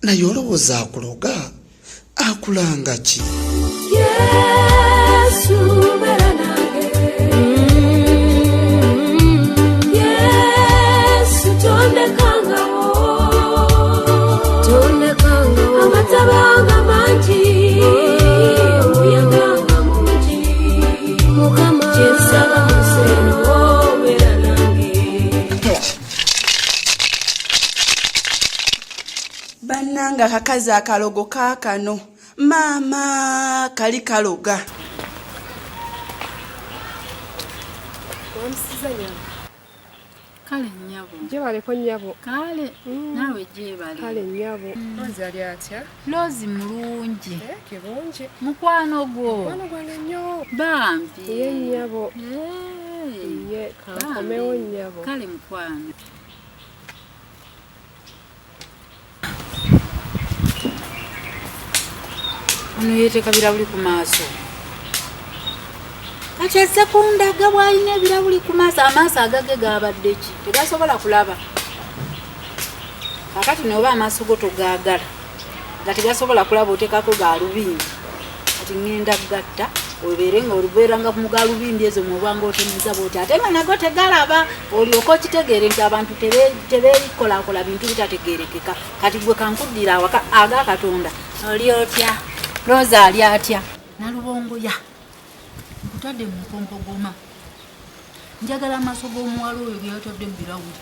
naye olowooza akuloga akulanga ki? Yesu beera nange. Yesu tondekangawo. Amatabanga mangi, omuyaganga mungi. Mukama kyensaba museno beera nange. Bannanga akakazi akalogo kaakano maama kali kaloga. Kale nnyabo. Gyebaleko nnyabo. Kale naawe gyebale. Kale nnyabo. Lozi ali atya? Lozi mulungi. Kirungi. Mukwano gwo. Mukwano gwange nnyo. Bambi. Ye nnyabo. Ye Bambi. kankomewo nnyabo. Kale mukwano. Ono yeeteka birabuli ku maaso. Kati azze kundaga bw'alina ebirabuli ku maaso, amaaso agage gaabadde ki? Tegasobola kulaba. Kakati n'oba amaaso go togaagala nga tegasobola kulaba oteekako gaalubindi. Kati ŋŋenda gatta obeere nga olubeeranga ku mugaalubindi ezo mwobanga otemeza bw'oti ate nga nago tegalaba, olyoka okitegeere nti abantu tebeekolaakola bintu bitategeerekeka. Kati gwe kankuddira awaka aga Katonda oli otya? Roza ali atya? Nalubongoya nkutadde mu mpompogoma. Njagala amaaso g'omuwala oyo ge yatadde mu birawuli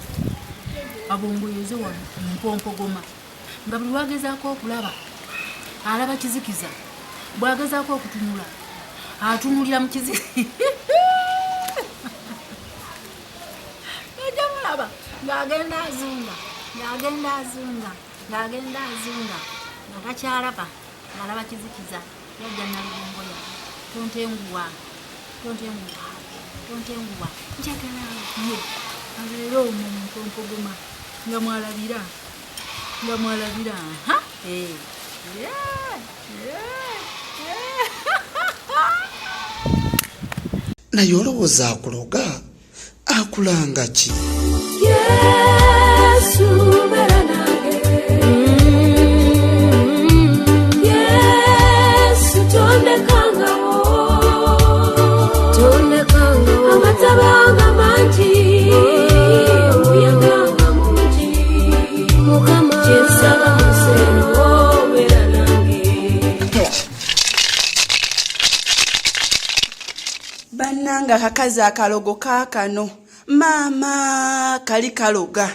abongoyeze wano mu mpompogoma, nga buli wagezaako okulaba alaba kizikiza, bw'agezaako okutunula atunulira mu kizikiza. Ejja mulaba ng'agenda azunga nga takyalaba alaba kizikiza. Yajja nalubongoya tontenguwa njagala ye abeere omwo mu mpompogoma nga mwalabira naye olowooza akuloga akulanga ki? Yesu beera nange. Yesu tondekangawo. Amatabanga mangi, omuyaganga mungi. Mukama kyensaba museno beera nange. Bannanga akakazi akalogo kaakano maama kali kaloga.